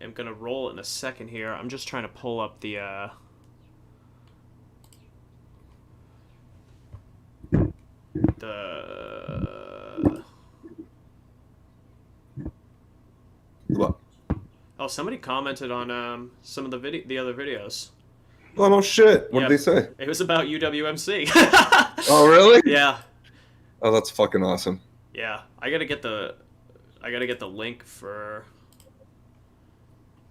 am going to roll in a second here. I'm just trying to pull up the What? Oh, somebody commented on some of the other videos. Oh no shit! What did they say? It was about UWMC. Oh really? Yeah. Oh, that's fucking awesome. Yeah, I gotta get the link for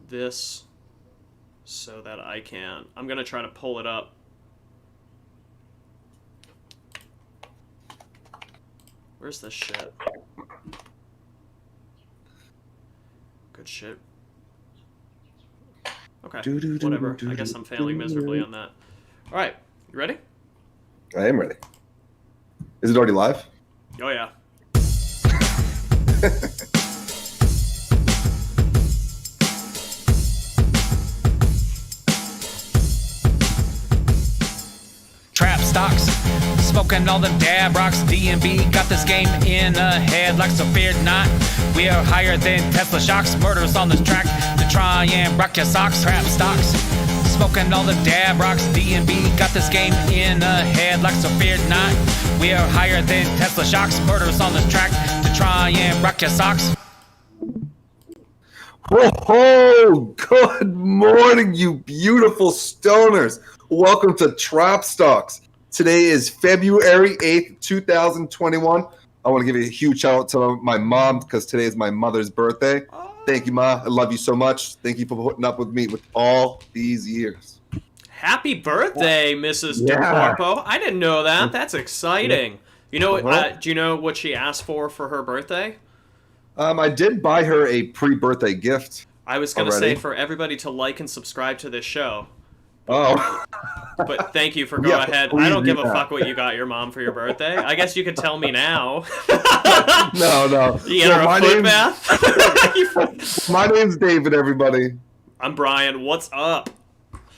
this so that I'm gonna try to pull it up. Where's this shit? Good shit. Okay, whatever. I guess I'm failing miserably on that. All right, you ready? I am ready. Is it already live? Oh yeah. Trap stocks, smoking all them dab rocks. D&B got this game in a headlock, so fear not. We are higher than Tesla shocks. Murders on this track to try and rock your socks. Trap stocks, smoking all them dab rocks. D&B got this game in a headlock, so fear not. We are higher than Tesla shocks. Murders on this track to try and rock your socks. Whoa! Good morning, you beautiful stoners. Welcome to Trap Stocks. Today is February 8th, 2021. I want to give a huge shout out to my mom because today is my mother's birthday. Thank you, Ma. I love you so much. Thank you for putting up with me with all these years. Happy birthday, Mrs. DeCorpo. I didn't know that. That's exciting. You know what? Do you know what she asked for her birthday? I did buy her a pre-birthday gift. I was going to say for everybody to like and subscribe to this show. Oh. But thank you for going ahead. I don't give a fuck what you got your mom for your birthday. I guess you could tell me now. No. You get her a foot bath? My name's David, everybody. I'm Brian. What's up?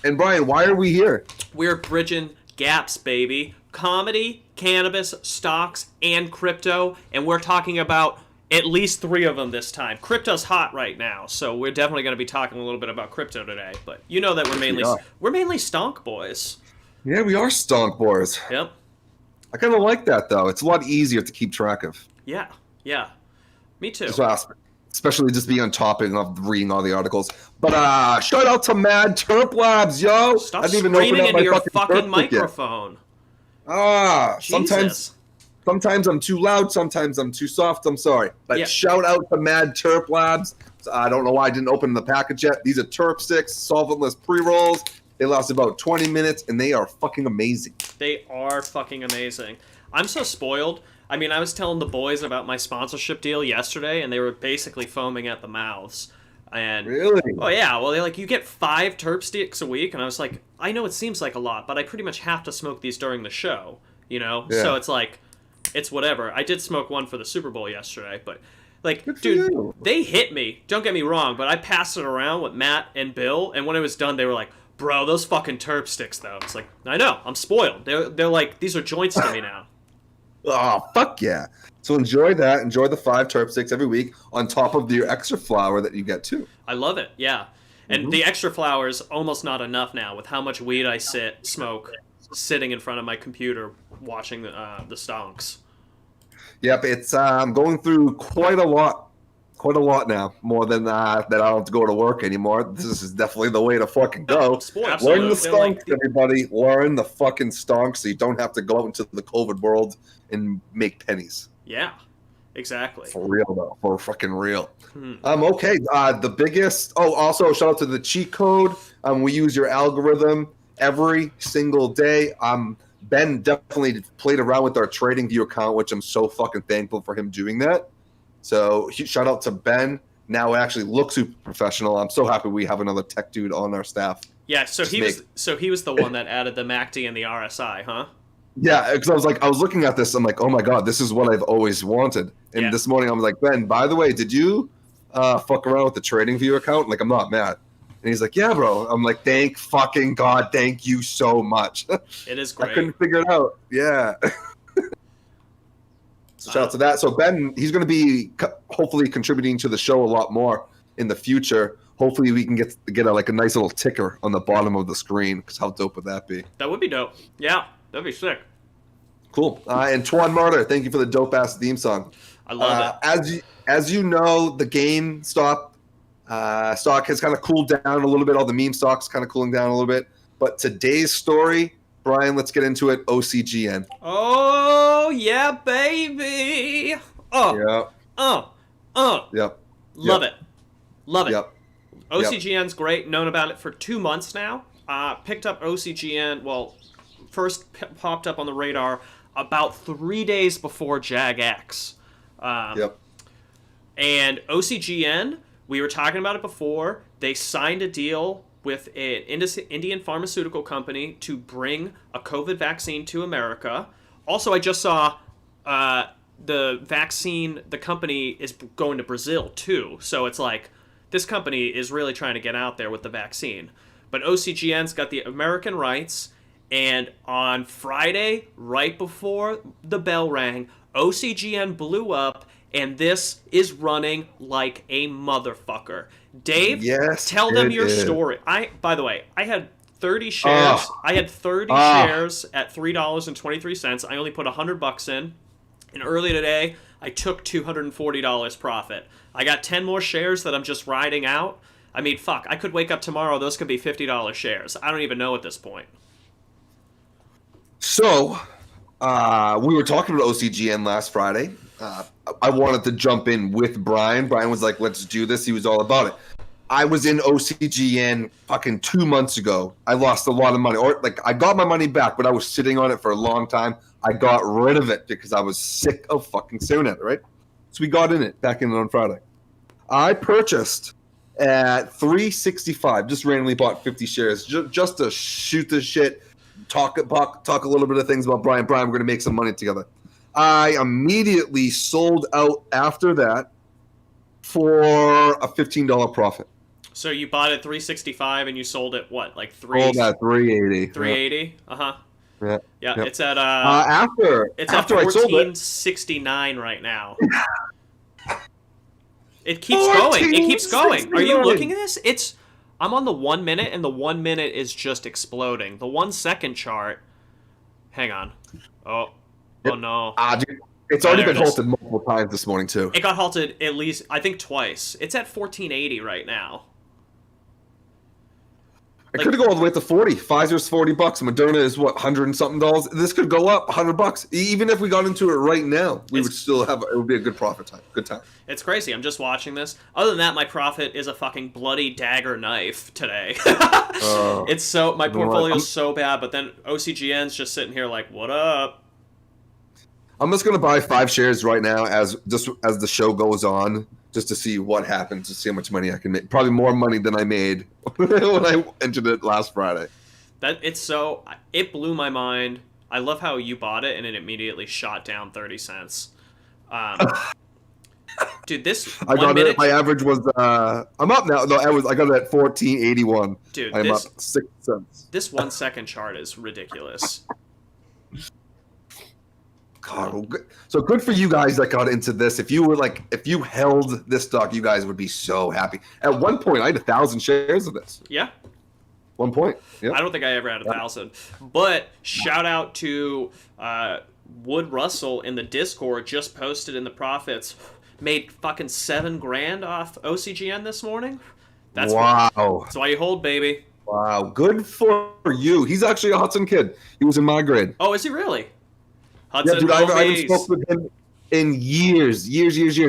And Brian, why are we here? We're bridging gaps, baby. Comedy, cannabis, stocks, and crypto. And we're talking about at least 3 of them this time. Crypto's hot right now, so we're definitely going to be talking a little bit about crypto today. But you know that we're mainly stonk boys. Yeah, we are stonk boys. Yep. I kind of like that though. It's a lot easier to keep track of. Yeah. Me too. Especially just being on topic of reading all the articles. But shout out to Mad Terp Labs, yo! Stop screaming into your fucking microphone. Sometimes I'm too loud, sometimes I'm too soft, I'm sorry. But shout out to Mad Terp Labs. I don't know why I didn't open the package yet. These are Terp sticks, solventless pre-rolls. They last about 20 minutes, and they are fucking amazing. They are fucking amazing. I'm so spoiled. I mean, I was telling the boys about my sponsorship deal yesterday, and they were basically foaming at the mouths. And really? Oh, yeah. Well, they're like, you get 5 Terp sticks a week, and I was like, I know it seems like a lot, but I pretty much have to smoke these during the show, you know? Yeah. So it's like, it's whatever. I did smoke one for the Super Bowl yesterday, but like, dude, they hit me. Don't get me wrong, but I passed it around with Matt and Bill, and when it was done, they were like, bro, those fucking Terp sticks, though. It's like, I know, I'm spoiled. They're like, these are joints to me now. Oh, fuck yeah. So enjoy that. Enjoy the 5 Terp sticks every week on top of your extra flour that you get, too. I love it, yeah. And the extra flour is almost not enough now with how much weed I smoke sitting in front of my computer watching the stonks. Yep, it's I'm going through quite a lot now, more than that I don't have to go to work anymore. This is definitely the way to fucking go. Learn the stonks, everybody. Learn the fucking stonks so you don't have to go out into the COVID world and make pennies. Yeah, exactly. For real, though. For fucking real. Okay, the biggest... Oh, also, shout out to the cheat code. We use your algorithm every single day. Ben definitely played around with our TradingView account, which I'm so fucking thankful for him doing that. So shout out to Ben. Now it actually looks super professional. I'm so happy we have another tech dude on our staff. Yeah, so he was the one that added the MACD and the RSI, huh? Yeah, because I was looking at this. I'm like, oh my god, this is what I've always wanted. And this morning I was like, Ben, by the way, did you fuck around with the TradingView account? Like, I'm not mad. And he's like, yeah, bro. I'm like, thank fucking God. Thank you so much. It is great. I couldn't figure it out. Yeah. So shout out to that. So Ben, he's going to be hopefully contributing to the show a lot more in the future. hopefully we can get a nice little ticker on the bottom of the screen. Because how dope would that be? That would be dope. Yeah, that'd be sick. Cool. And Twan Martyr, thank you for the dope ass theme song. I love it. As you know, the GameStop stock has kind of cooled down a little bit. All the meme stocks kind of cooling down a little bit. But today's story, Brian, let's get into it. OCGN. Oh yeah, baby. Oh. Yeah. Yep. Love it. Love it. Yep. OCGN's great. Known about it for 2 months now. Picked up OCGN. Well, first popped up on the radar about 3 days before JAG-X. Yep. And OCGN, we were talking about it before. They signed a deal with an Indian pharmaceutical company to bring a COVID vaccine to America. Also, I just saw the company is going to Brazil too. So it's like, this company is really trying to get out there with the vaccine. But OCGN's got the American rights, and on Friday, right before the bell rang, OCGN blew up, and this is running like a motherfucker. Dave, tell them your story. By the way, I had 30 shares. I had 30 shares at $3.23. I only put $100 in. And early today, I took $240 profit. I got 10 more shares that I'm just riding out. I mean, fuck, I could wake up tomorrow. Those could be $50 shares. I don't even know at this point. So, we were talking about OCGN last Friday. I wanted to jump in with Brian. Brian was like, let's do this. He was all about it. I was in OCGN fucking 2 months ago. I lost a lot of money. Or like, I got my money back, but I was sitting on it for a long time. I got rid of it because I was sick of fucking staring at it, right? So we got in it back in on Friday. I purchased at $3.65, just randomly bought 50 shares just to shoot the shit, talk a little bit of things about Brian. Brian, we're going to make some money together. I immediately sold out after that for a $15 profit. So you bought it $3.65 and you sold it what, like Sold at $3.80. $3.80? Yeah. Yeah, yep. it's at after $14.69 right now. It keeps going. It keeps going. Are you looking at this? I'm on the 1 minute, and the 1 minute is just exploding. The 1 second chart. Hang on. Oh no. Dude, it's already been halted multiple times this morning too. It got halted at least, I think, twice. It's at $14.80 right now. It could go all the way to 40. Pfizer's $40. Moderna is what, $100 and something dollars. This could go up $100. Even if we got into it right now, we would still have. It would be a good profit time. Good time. It's crazy. I'm just watching this. Other than that, my profit is a fucking bloody dagger knife today. It's so my portfolio's so bad, but then OCGN's just sitting here like, what up? I'm just gonna buy 5 shares right now as the show goes on, just to see what happens, to see how much money I can make. Probably more money than I made when I entered it last Friday. It blew my mind. I love how you bought it and it immediately shot down 30 cents. Dude, this I got it. My average was I'm up now. No, I got it at 14.81. Dude, I'm up 6 cents. This 1 second chart is ridiculous. God, so good for you guys that got into this. If you held this stock, you guys would be so happy. At one point, I had 1,000 shares of this. Yeah. 1 point. Yeah. I don't think I ever had 1,000. But shout out to Wood Russell in the Discord, just posted in the profits, made fucking $7,000 off OCGN this morning. That's why you hold, baby. Wow, good for you. He's actually a Hudson kid. He was in my grade. Oh, is he really? Hudson, yeah, dude, I haven't spoken with him in years.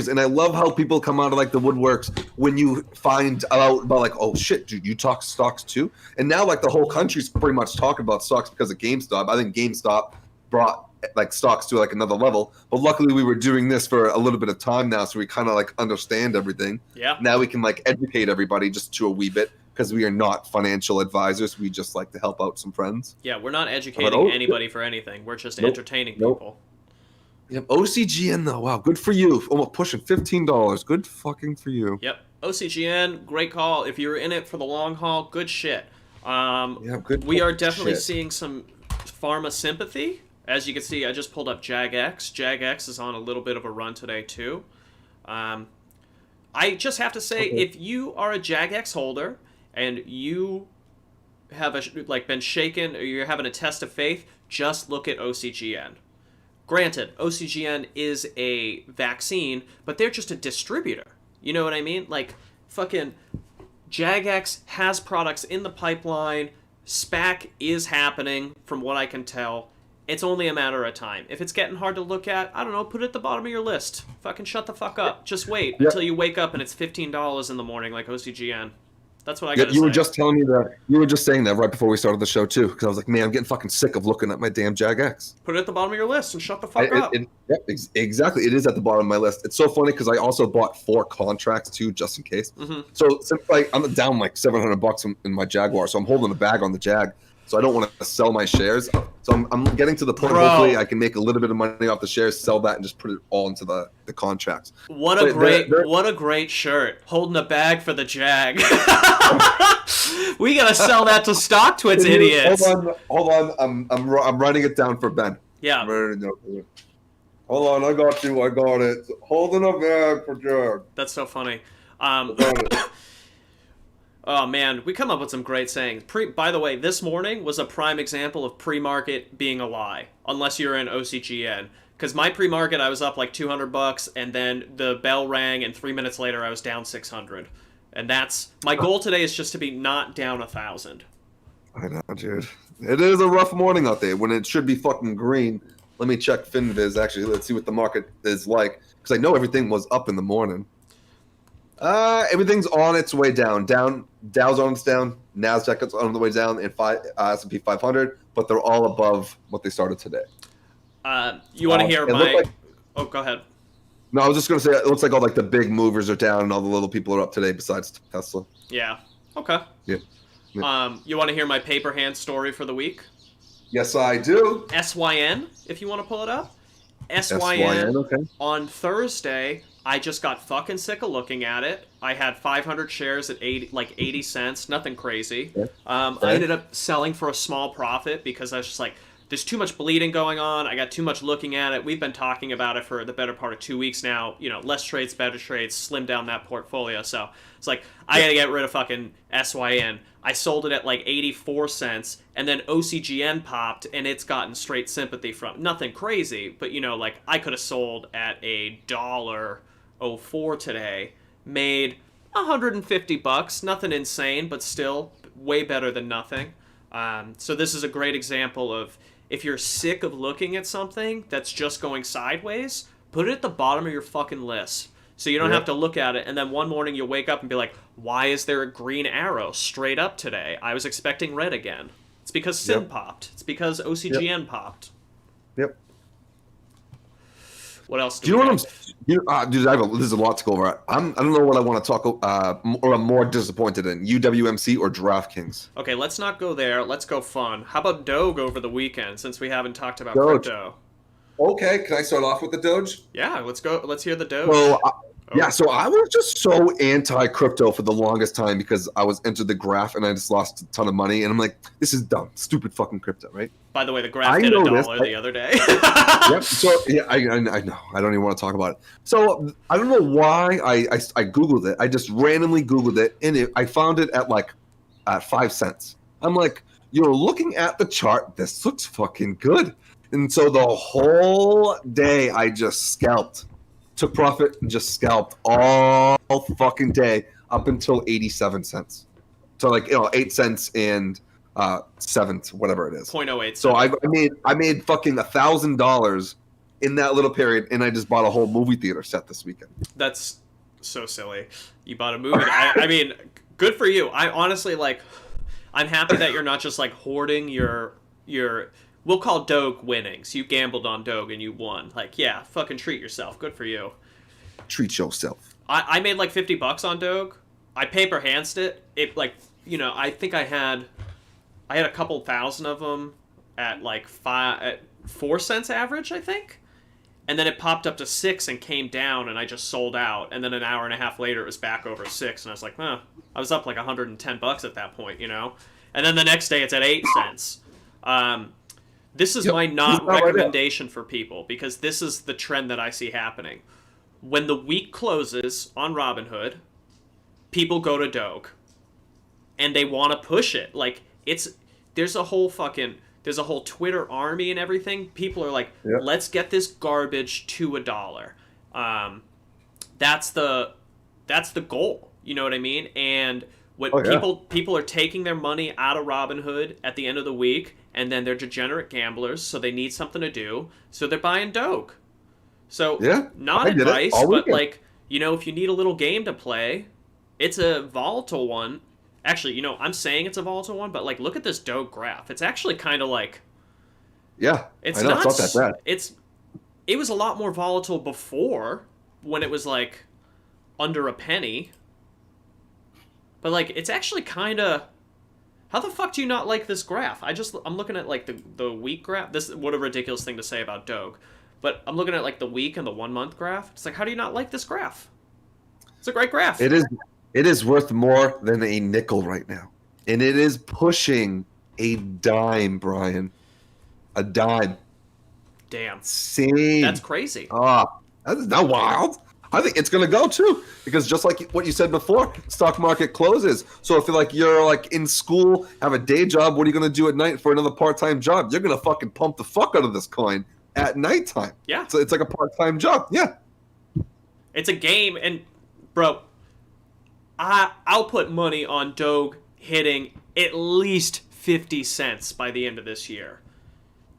And I love how people come out of like the woodworks when you find out about like, oh shit, dude, you talk stocks too? And now like the whole country's pretty much talking about stocks because of GameStop. I think GameStop brought like stocks to like another level. But luckily we were doing this for a little bit of time now, so we kind of like understand everything. Yeah. Now we can like educate everybody just to a wee bit, because we are not financial advisors. We just like to help out some friends. Yeah, we're not educating anybody for anything. We're just entertaining people. Yep. OCGN though, wow, good for you. Almost pushing $15. Good fucking for you. Yep. OCGN, great call. If you're in it for the long haul, good shit. Good. We are definitely seeing some pharma sympathy. As you can see, I just pulled up JAG-X. JAG-X is on a little bit of a run today too. I just have to say, if you are a Jagex holder and you have been shaken or you're having a test of faith, just look at OCGN. Granted, OCGN is a vaccine, but they're just a distributor. You know what I mean? Like, fucking Jagex has products in the pipeline. SPAC is happening, from what I can tell. It's only a matter of time. If it's getting hard to look at, I don't know, put it at the bottom of your list. Fucking shut the fuck up. Just wait until you wake up and it's $15 in the morning like OCGN. That's what I gotta say. You were just telling me that. You were just saying that right before we started the show, too. Because I was like, man, I'm getting fucking sick of looking at my damn Jagex. Put it at the bottom of your list and shut the fuck up. Exactly. It is at the bottom of my list. It's so funny because I also bought 4 contracts, too, just in case. Mm-hmm. So like, I'm down like $700 in my Jaguar. So I'm holding a bag on the Jag. So I don't want to sell my shares. So I'm getting to the point, hopefully I can make a little bit of money off the shares, sell that, and just put it all into the contracts. What a great shirt. Holding a bag for the Jag. We gotta sell that to Stock Twits, idiots. Hold on. I'm writing it down for Ben. Yeah. Hold on, I got it. Holding a bag for Jag. That's so funny. Oh, man, we come up with some great sayings. By the way, this morning was a prime example of pre-market being a lie, unless you're in OCGN. Because my pre-market, I was up like $200, and then the bell rang, and 3 minutes later, I was down $600. And that's... My goal today is just to be not down 1,000. I know, dude. It is a rough morning out there when it should be fucking green. Let me check FinViz, actually. Let's see what the market is like. Because I know everything was up in the morning. Everything's on its way down. Dow's on its down. Nasdaq is on the way down, and S&P 500, but they're all above what they started today. You want to hear my? Oh, go ahead. No, I was just gonna say it looks like all like the big movers are down, and all the little people are up today, besides Tesla. Yeah. Okay. Yeah. You want to hear my paper hand story for the week? Yes, I do. SYN, if you want to pull it up. SYN. Okay. On Thursday, I just got fucking sick of looking at it. I had 500 shares at 80 cents, nothing crazy. Okay. I ended up selling for a small profit because I was just like, there's too much bleeding going on. I got too much looking at it. We've been talking about it for the better part of 2 weeks now. You know, less trades, better trades, slim down that portfolio. So it's like, I got to get rid of fucking SYN. I sold it at like 84 cents, and then OCGN popped, and it's gotten straight sympathy from nothing crazy. But, you know, like, I could have sold at $1.04 today, made $150, nothing insane, but still way better than nothing. So this is a great example of, if you're sick of looking at something that's just going sideways, put it at the bottom of your fucking list. So you don't have to look at it, and then one morning you'll wake up and be like, why is there a green arrow straight up today? I was expecting red again. It's because SYN popped. It's because OCGN popped. Yep. What else do you know what I'm... Dude, there's a lot to go over. I don't know what I want to talk or I'm more disappointed in, UWMC or DraftKings. Okay, let's not go there. Let's go fun. How about Doge over the weekend, since we haven't talked about crypto? Okay, can I start off with the Doge? Yeah, let's go. Let's hear the Doge. So I was just so anti-crypto for the longest time because I was into the graph and I just lost a ton of money. And I'm like, this is dumb, stupid fucking crypto, right? By the way, the graph hit $1 the other day. Yep. So yeah, I know. I don't even want to talk about it. So I don't know why I Googled it. I just randomly Googled it, and I found it at 5 cents. I'm like, looking at the chart, this looks fucking good. And so the whole day I just scalped. Took profit and just scalped all fucking day up until 87 cents. So 8 cents and 7, whatever it is. 0.08. So I made fucking $1,000 in that little period, and I just bought a whole movie theater set this weekend. That's so silly. You bought a movie. I mean, good for you. I honestly I'm happy that you're not just hoarding your we'll call Doge winnings. You gambled on Doge and you won. Yeah, fucking treat yourself. Good for you. Treat yourself. I made $50 on Doge. I paper handsed it. I think I had a couple thousand of them at at 4 cents average, I think. And then it popped up to 6 and came down, and I just sold out. And then an hour and a half later, it was back over 6, and I was like, I was up $110 at that point, And then the next day, it's at 8 cents. This is my not recommendation for people, because this is the trend that I see happening. when the week closes on Robinhood, people go to Doge. And they want to push it. Like, there's a whole Twitter army and everything. People are like, let's get this garbage to $1. That's the goal. You know what I mean? And people are taking their money out of Robinhood at the end of the week, and then they're degenerate gamblers, so they need something to do, so they're buying Doge. So not advice, but like, you know, if you need a little game to play, it's a volatile one. Actually, you know, I'm saying it's a volatile one, but like, look at this Doge graph. It's actually kind of like, it's not that bad. It was a lot more volatile before, when it was like under a penny. But like, it's actually kind of, how the fuck do you not like this graph? I'm looking at like the week graph. What a ridiculous thing to say about Doge. But I'm looking at like the week and the 1 month graph. It's like, how do you not like this graph? It's a great graph. It is worth more than a nickel right now. And it is pushing a dime, Brian. A dime. Damn. Insane. That's crazy. That's not wild. I think it's going to go too. Because just like what you said before, stock market closes. So if you're like in school, have a day job, what are you going to do at night for another part-time job? You're going to fucking pump the fuck out of this coin at nighttime. Yeah. So it's like a part-time job. Yeah. It's a game. And, bro, I'll put money on Doge hitting at least 50 cents by the end of this year.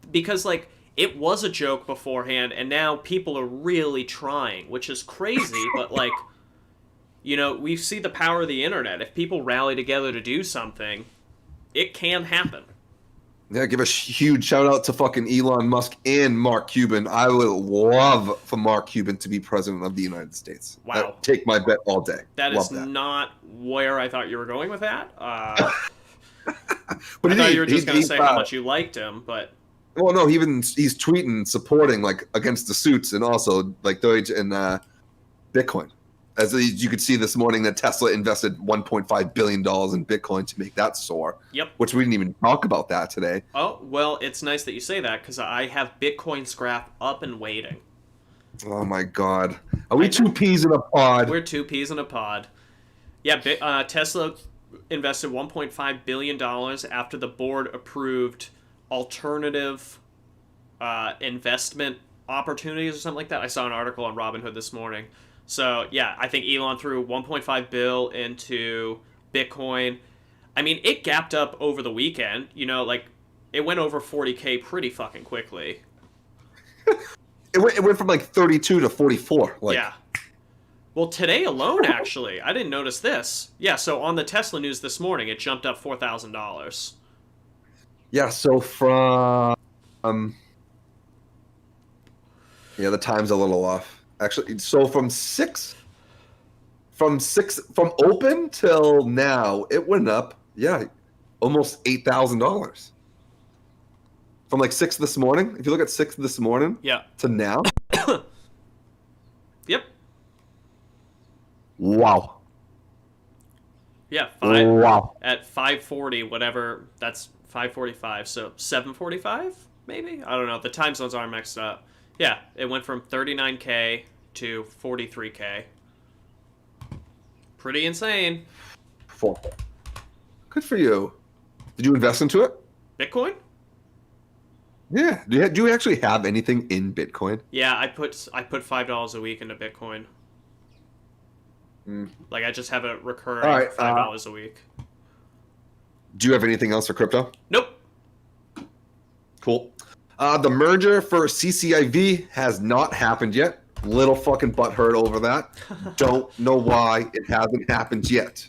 Because, like, it was a joke beforehand, and now people are really trying, which is crazy, but, like, you know, we see the power of the internet. If people rally together to do something, it can happen. Yeah, give a huge shout out to fucking Elon Musk and Mark Cuban. I would love for Mark Cuban to be president of the United States. Wow. Take my bet all day. That is not where I thought you were going with that. But I thought you were just going to say how much you liked him, but... Well, no, he's tweeting, supporting, like, against the suits and also, like, Doge and Bitcoin. As you could see this morning that Tesla invested $1.5 billion in Bitcoin to make that soar. Yep. Which we didn't even talk about that today. Oh, well, it's nice that you say that, because I have Bitcoin scrap up and waiting. Oh, my God. Are we two peas in a pod? We're two peas in a pod. Yeah, Tesla invested $1.5 billion after the board approved alternative investment opportunities or something like that. I saw an article on Robinhood this morning. So, yeah, I think Elon threw $1.5 billion into Bitcoin. I mean, it gapped up over the weekend. You know, like, it went over 40K pretty fucking quickly. It went from, like, 32 to 44. Like. Yeah. Well, today alone, actually, I didn't notice this. Yeah, so on the Tesla news this morning, it jumped up $4,000. Yeah, so from... yeah, the time's a little off. Actually, so from open till now, it went up, almost $8,000. From like 6 this morning. If you look at 6 this morning, to now. Yep. Wow. Yeah, at 5:40, whatever. That's 5:45. So 7:45, maybe. I don't know. The time zones are mixed up. Yeah, it went from 39K to 43K. Pretty insane. Good for you. Did you invest into it? Bitcoin? Yeah. Do you actually have anything in Bitcoin? Yeah, I put $5 a week into Bitcoin. Like, I just have a recurring $5 a week. Do you have anything else for crypto? Nope. Cool. The merger for CCIV has not happened yet. Little fucking butthurt over that. Don't know why it hasn't happened yet.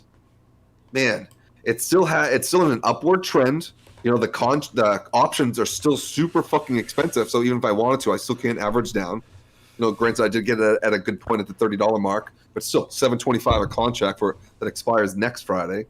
Man, it's still in an upward trend. You know, the options are still super fucking expensive. So even if I wanted to, I still can't average down. You know, granted, I did get it at a good point at the $30 mark, but still $7.25 a contract that expires next Friday.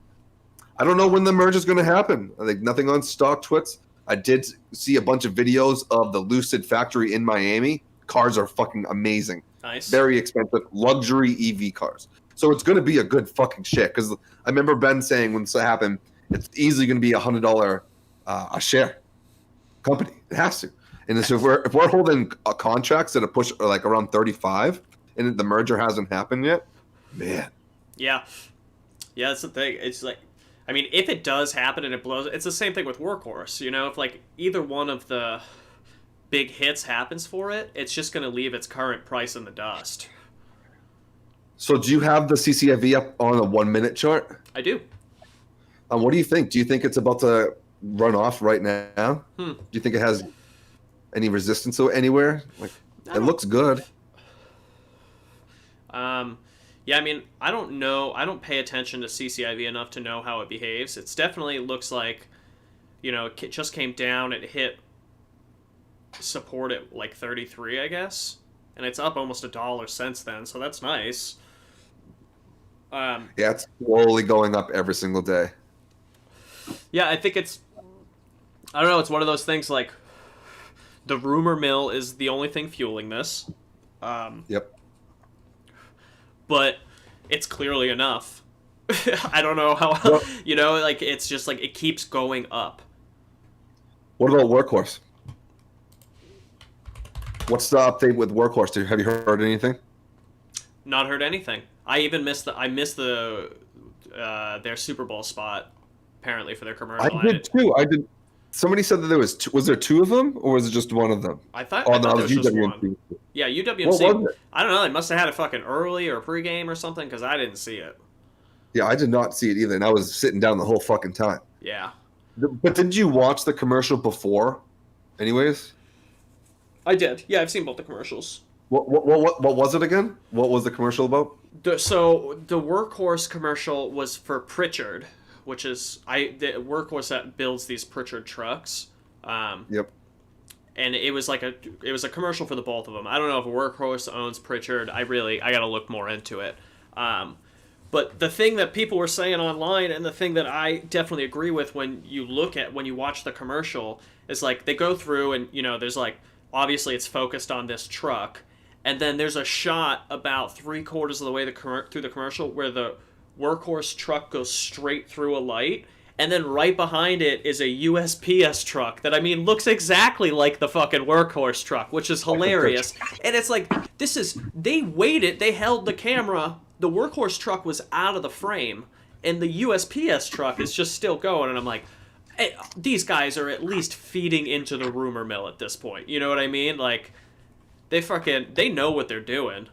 I don't know when the merger is going to happen. I think nothing on stock twits. I did see a bunch of videos of the Lucid factory in Miami. Cars are fucking amazing. Nice. Very expensive, luxury EV cars. So it's going to be a good fucking shit. Because I remember Ben saying when this happened, it's easily going to be $100 a share company. It has to. And so if we're holding contracts that are push like around 35, and the merger hasn't happened yet, man. Yeah. Yeah, that's the thing. It's like, I mean, if it does happen and it blows, it's the same thing with Workhorse. You know, if like either one of the big hits happens for it, it's just going to leave its current price in the dust. So do you have the CCIV up on a 1 minute chart? I do. What do you think? Do you think it's about to run off right now? Do you think it has any resistance anywhere? Like, it looks good. Yeah, I mean, I don't know. I don't pay attention to CCIV enough to know how it behaves. It's definitely looks like, you know, it just came down. It hit support at like 33, I guess, and it's up almost $1 since then. So that's nice. Yeah, it's slowly going up every single day. Yeah, I think it's, I don't know, it's one of those things like the rumor mill is the only thing fueling this. Yep. But it's clearly enough. I don't know how, you know, like it's just like it keeps going up. What about Workhorse? What's the update with Workhorse? Have you heard anything? Not heard anything. I even missed the their Super Bowl spot apparently for their commercial. I did too. Somebody said that there was there two of them, or was it just one of them? I thought there was just one. Yeah, UWMC. I don't know. They must have had it fucking early or pregame or something because I didn't see it. Yeah, I did not see it either, and I was sitting down the whole fucking time. Yeah. But did you watch the commercial before? Anyways. I did. Yeah, I've seen both the commercials. What was it again? What was the commercial about? So the Workhorse commercial was for Pritchard, which is the Workhorse that builds these Pritchard trucks. Yep. And it was a commercial for the both of them. I don't know if Workhorse owns Pritchard. I got to look more into it. But the thing that people were saying online, and the thing that I definitely agree with when you watch the commercial, is like they go through and, you know, there's like, obviously it's focused on this truck, and then there's a shot about 3/4 of the way through the commercial where the Workhorse truck goes straight through a light, and then right behind it is a USPS truck that, I mean, looks exactly like the fucking Workhorse truck, which is hilarious. And it's like, they waited, they held the camera, the Workhorse truck was out of the frame, and the USPS truck is just still going, and I'm like, hey, these guys are at least feeding into the rumor mill at this point. You know what I mean? Like, they know what they're doing.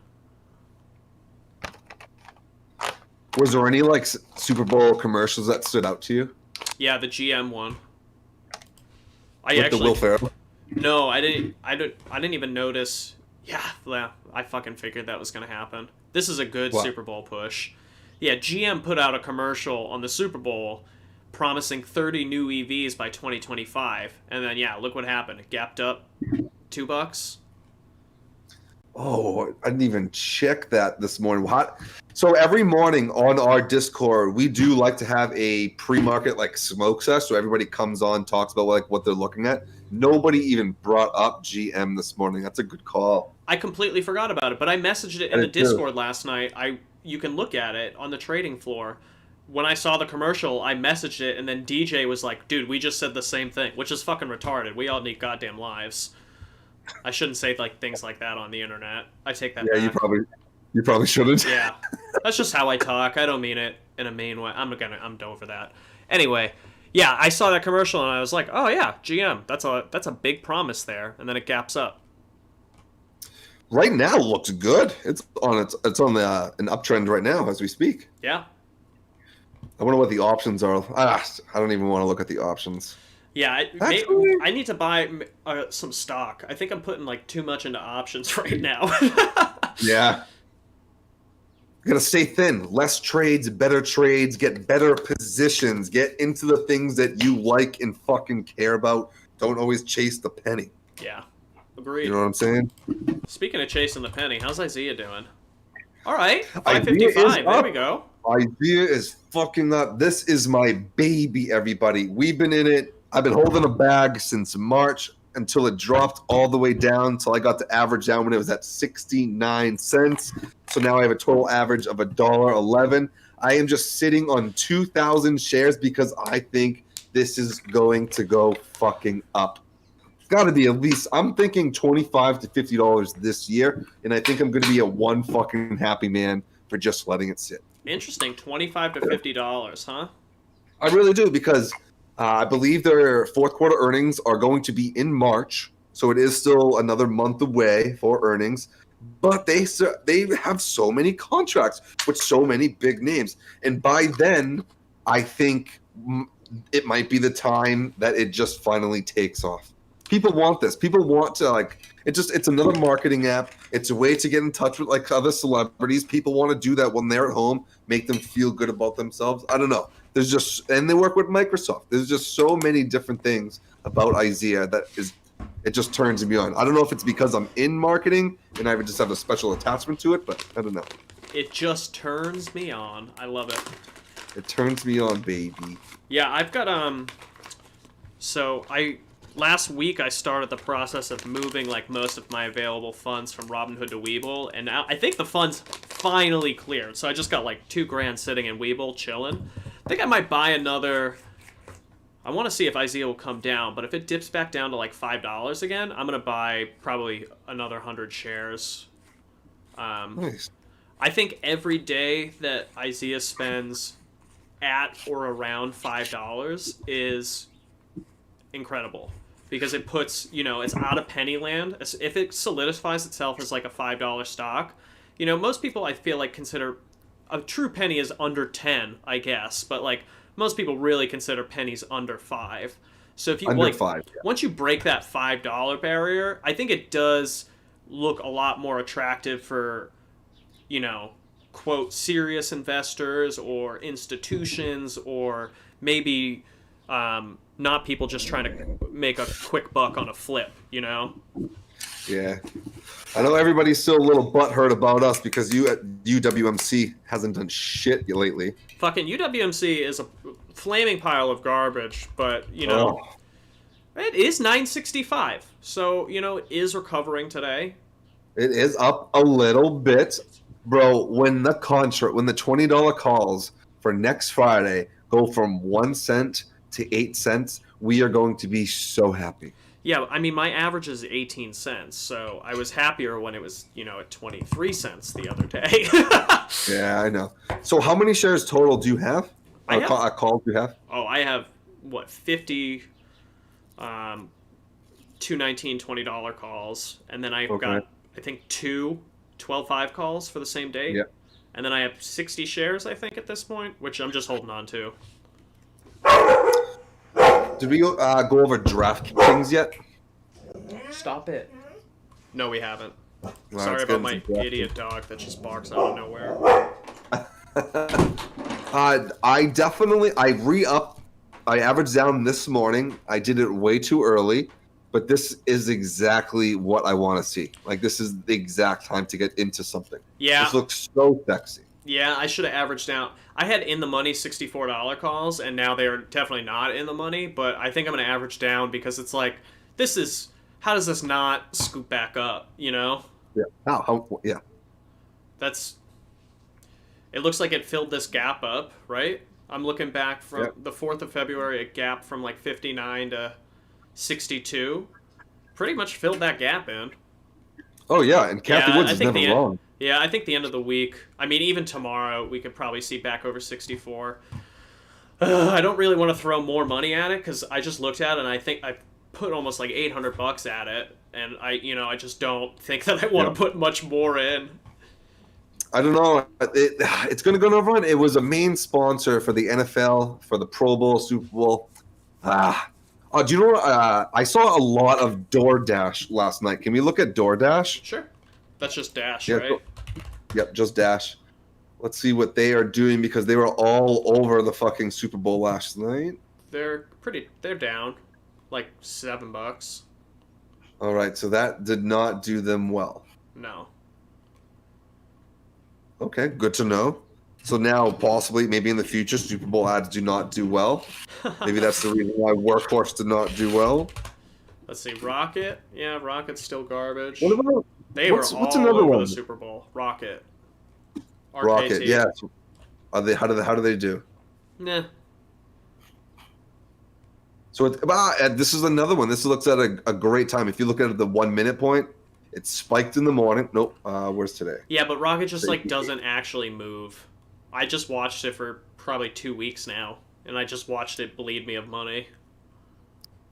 Was there any like Super Bowl commercials that stood out to you? Yeah, the GM one. With the Will Ferrell? No, I didn't even notice. Yeah, I fucking figured that was gonna happen. This is a good Super Bowl push. Yeah, GM put out a commercial on the Super Bowl promising 30 new EVs by 2025, and then yeah, look what happened. It gapped up $2. Oh, I didn't even check that this morning. So every morning on our Discord, we do like to have a pre-market like smoke session, so everybody comes on, talks about like what they're looking at. Nobody even brought up GM this morning. That's a good call. I completely forgot about it, but I messaged it in the Discord last night. You can look at it on the trading floor. When I saw the commercial, I messaged it, and then DJ was like, dude, we just said the same thing, which is fucking retarded. We all need goddamn lives. I shouldn't say like things like that on the internet. I take that back. You probably shouldn't. Yeah. That's just how I talk. I don't mean it in a mean way. I'm over that. Anyway, yeah, I saw that commercial and I was like, oh yeah, GM. That's a big promise there, and then it gaps up. Right now looks good. It's on an uptrend right now as we speak. Yeah. I wonder what the options are. I don't even want to look at the options. Yeah, I need to buy some stock. I think I'm putting like too much into options right now. Yeah. You gotta stay thin. Less trades, get better positions, get into the things that you like and fucking care about. Don't always chase the penny. Yeah, agreed. You know what I'm saying? Speaking of chasing the penny, how's Isaiah doing? All right, 555. There we go. Isaiah is fucking up. This is my baby, everybody. We've been in it. I've been holding a bag since March until it dropped all the way down until I got the average down when it was at 69 cents. So now I have a total average of $1.11. I am just sitting on 2,000 shares because I think this is going to go fucking up. got to be at least. I'm thinking $25 to $50 this year, and I think I'm going to be a one fucking happy man for just letting it sit. Interesting, $25 to $50, huh? I really do, because I believe their fourth quarter earnings are going to be in March, so it is still another month away for earnings. But they have so many contracts with so many big names, and by then, I think it might be the time that it just finally takes off. People want this. People want to, like, it's another marketing app. It's a way to get in touch with like other celebrities. People want to do that when they're at home, make them feel good about themselves. I don't know. And they work with Microsoft. There's just so many different things about IZEA it just turns me on. I don't know if it's because I'm in marketing and I would just have a special attachment to it, but I don't know. It just turns me on. I love it. It turns me on, baby. Yeah, I've got last week I started the process of moving like most of my available funds from Robinhood to Webull, and now I think the funds finally cleared. So I just got like $2,000 sitting in Webull chilling. I think I might buy another. I want to see if IZEA will come down, but if it dips back down to like $5 again, I'm gonna buy probably another 100 shares. Nice. I think every day that IZEA spends at or around $5 is incredible, because it puts, it's out of penny land. If it solidifies itself as like a $5 stock, most people I feel like consider a true penny is under 10, I guess, but like most people really consider pennies under 5. So if you under 5, yeah. Once you break that $5 barrier, I think it does look a lot more attractive for, quote, serious investors or institutions, or maybe not people just trying to make a quick buck on a flip, Yeah. I know everybody's still a little butthurt about us because UWMC hasn't done shit lately. Fucking UWMC is a flaming pile of garbage, but, it is 965. So, it is recovering today. It is up a little bit. Bro, when the $20 calls for next Friday go from 1 cent to 8 cents, we are going to be so happy. Yeah, I mean, my average is 18 cents, so I was happier when it was, at 23 cents the other day. Yeah, I know. So how many shares total do you have? Calls do you have? Oh, I have, 50, 219 $20 calls, and then I've got, I think, 2 12.5 calls for the same date. Yeah. And then I have 60 shares, I think, at this point, which I'm just holding on to. Did we go over DraftKings yet? Stop it. No, we haven't. Well, Sorry about my idiot dog that just barks out of nowhere. I averaged down this morning. I did it way too early, but this is exactly what I want to see. Like, this is the exact time to get into something. Yeah. This looks so sexy. Yeah, I should have averaged out. I had in the money $64 calls, and now they are definitely not in the money, but I think I'm going to average down because it's like, how does this not scoop back up, Yeah. Yeah. It looks like it filled this gap up, right? I'm looking back from the 4th of February, a gap from like 59 to 62. Pretty much filled that gap in. Oh, yeah, and Kathy Woods is never wrong. Yeah, I think the end of the week, I mean, even tomorrow, we could probably see back over 64. I don't really want to throw more money at it because I just looked at it and I think I put almost like $800 at it, and I just don't think that I want to put much more in. I don't know. It's going to go over. It was a main sponsor for the NFL, for the Pro Bowl, Super Bowl. Do you know what? I saw a lot of DoorDash last night. Can we look at DoorDash? Sure. That's just Dash, right? Yep, just Dash. Let's see what they are doing because they were all over the fucking Super Bowl last night. They're down like $7. All right, so that did not do them well. No. Okay, good to know. So now, possibly, maybe in the future, Super Bowl ads do not do well. Maybe that's the reason why Workhorse did not do well. Let's see, Rocket. Yeah, Rocket's still garbage. What about what's another over the Super Bowl? Rocket. RKT. Rocket, yeah. How do they do? Nah. So this is another one. This looks at a great time. If you look at the 1 minute point, it spiked in the morning. Nope. Where's today? Yeah, but Rocket just like doesn't actually move. I just watched it for probably 2 weeks now, and I just watched it bleed me of money.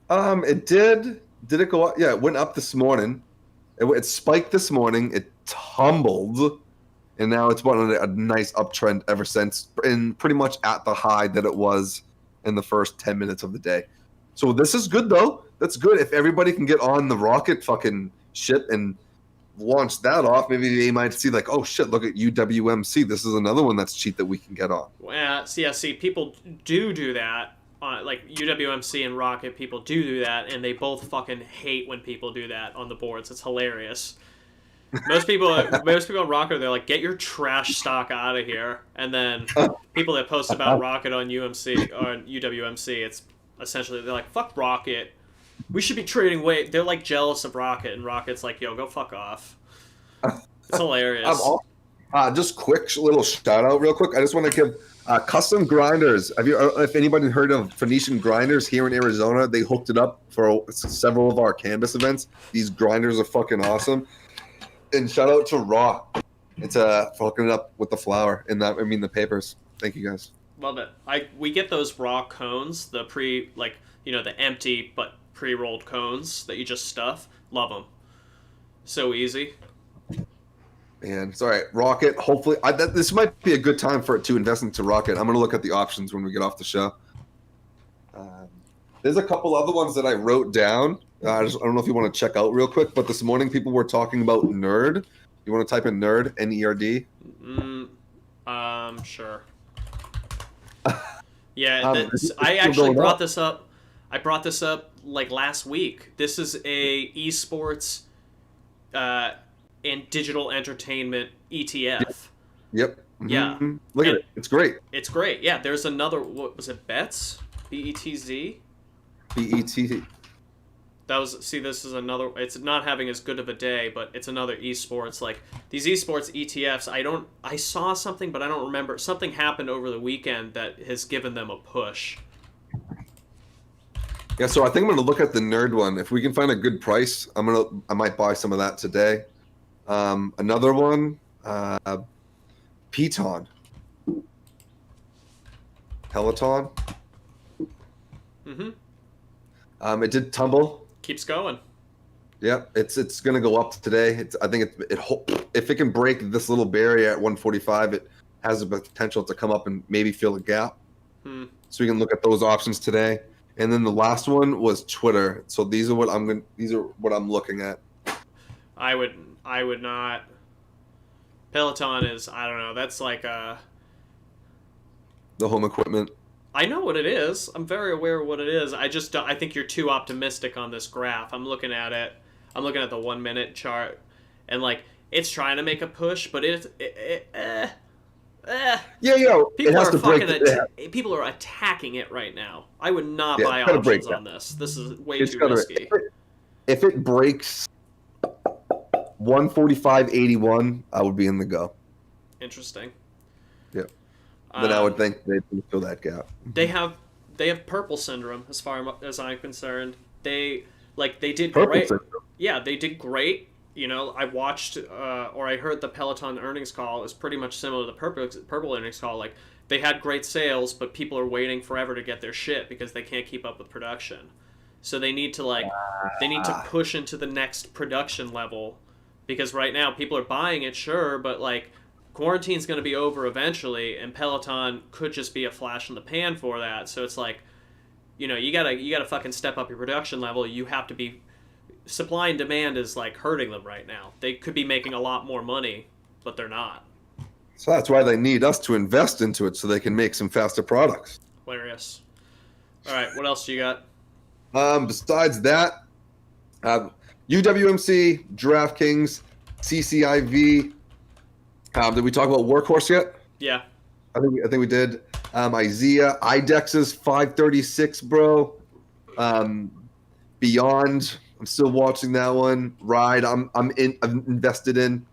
It did. Did it go up? Yeah, it went up this morning. It spiked this morning. It tumbled, and now it's been on a nice uptrend ever since, and pretty much at the high that it was in the first 10 minutes of the day. So this is good, though. That's good. If everybody can get on the Rocket fucking ship and launch that off, maybe they might see like, oh shit, look at UWMC. This is another one that's cheap that we can get on. Well, see, people do that. Like UWMC and Rocket, people do that, and they both fucking hate when people do that on the boards. It's hilarious. Most people on Rocket, they're like, get your trash stock out of here. And then people that post about Rocket on UMC or UWMC, it's essentially they're like, fuck Rocket. We should be trading way. They're like jealous of Rocket, and Rocket's like, yo, go fuck off. It's hilarious. Just quick little shout out, real quick. I just want to give Custom Grinders. If anybody heard of Phoenician Grinders here in Arizona, they hooked it up for several of our CANNABIS events. These grinders are fucking awesome. And shout out to Raw. It's for hooking it up with the flour and the papers. Thank you guys. Love it. We get those raw cones, the the empty but pre-rolled cones that you just stuff. Love them. So easy. Man, it's all right. Rocket, hopefully, this might be a good time for it to invest into Rocket. I'm going to look at the options when we get off the show. There's a couple other ones that I wrote down. I don't know if you want to check out real quick, but this morning people were talking about Nerd. You want to type in Nerd, N-E-R-D? Sure. Yeah, I actually brought this up. I brought this up like last week. This is a esports and digital entertainment ETF. Yep. Mm-hmm. Yeah. Look at it. It's great. It's great. Yeah, there's another, what was it, Bets? B-E-T-Z? B-E-T-Z. This is another, it's not having as good of a day, but it's another esports. Like, these esports ETFs, I saw something, but I don't remember. Something happened over the weekend that has given them a push. Yeah, so I think I'm going to look at the Nerd one. If we can find a good price, I might buy some of that today. Another one, Peloton. Mm-hmm. It did tumble. Keeps going. Yeah, it's going to go up today. I think if it can break this little barrier at 145, it has the potential to come up and maybe fill a gap. So we can look at those options today. And then the last one was Twitter. So these are what I'm looking at. I would not. Peloton is, I don't know, that's like the home equipment. I know what it is. I'm very aware of what it is. I think you're too optimistic on this graph. I'm looking at it. I'm looking at the 1 minute chart, and like it's trying to make a push, but Yeah. People are attacking it right now. I would not buy options on this. This is way too risky. If it breaks 145.81, I would be in the go. Interesting. Yep. Then I would think they'd fill that gap. They have purple syndrome as far as I'm concerned. They did Purple great. syndrome. Yeah, they did great. You know, I watched or I heard the Peloton earnings call is pretty much similar to the purple earnings call. Like, they had great sales, but people are waiting forever to get their shit because they can't keep up with production. So they need to push into the next production level, because right now people are buying it, sure, but like quarantine's going to be over eventually, and Peloton could just be a flash in the pan for that. So it's like, you know, you gotta fucking step up your production level. You have to be, supply and demand is like hurting them right now. They could be making a lot more money, but they're not. So that's why they need us to invest into it so they can make some faster products. Hilarious. All right, what else do you got? Besides that, UWMC, DraftKings, CCIV. Did we talk about Workhorse yet? Yeah. I think we did. IZEA, IDEX's 536, bro. Beyond, I'm still watching that one. Ride, I'm invested in.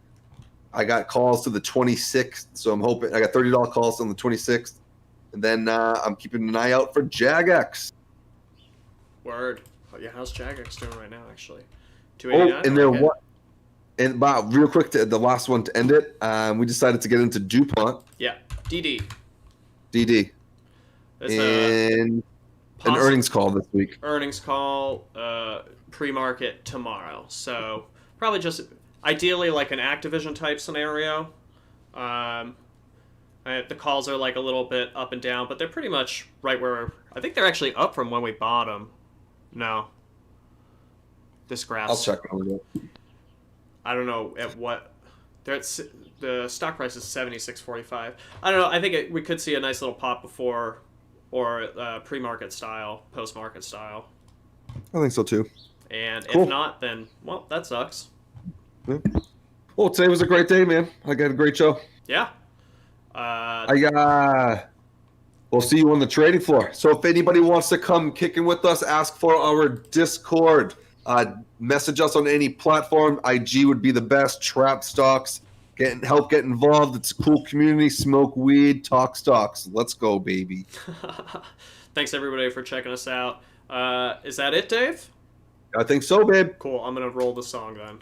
I got calls to the 26th, so I'm hoping I got $30 calls on the 26th, and then I'm keeping an eye out for JAGX. Word. Oh, yeah, how's Jagex doing right now, actually? Oh, 289? and then what? And Bob, real quick, the last one to end it. We decided to get into DuPont. Yeah, DD. DD. There's And an earnings call this week. Earnings call, pre-market tomorrow. So probably just ideally like an Activision type scenario. The calls are like a little bit up and down, but they're pretty much right where I think they're actually up from when we bought them. No. This graph. I'll check on it. I don't know at what. The stock price is 76.45. I don't know. I think we could see a nice little pop before, or pre-market style, post-market style. I think so too. And Cool. if not, then well, that sucks. Yeah. Well, today was a great day, man. I got a great show. Yeah. We'll see you on the trading floor. So if anybody wants to come kicking with us, ask for our Discord. Message us on any platform. IG would be the best. Trap stocks. Help get involved. It's a cool community. Smoke weed. Talk stocks. Let's go, baby. Thanks everybody for checking us out. Is that it, Dave? I think so, babe. Cool. I'm gonna roll the song then.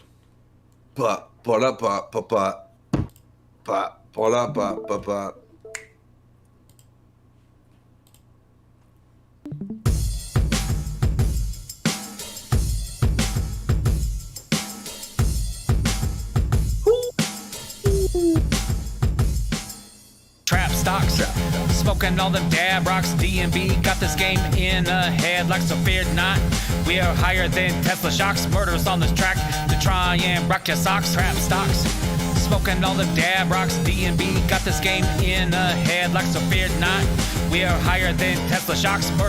Trap stocks, smoking all them dab rocks. DNB got this game in a headlock, so fear not. We are higher than Tesla shocks. Murderers on this track to try and rock your socks. Trap stocks, smoking all them dab rocks. DNB got this game in a headlock, so fear not. We are higher than Tesla shocks. Murderers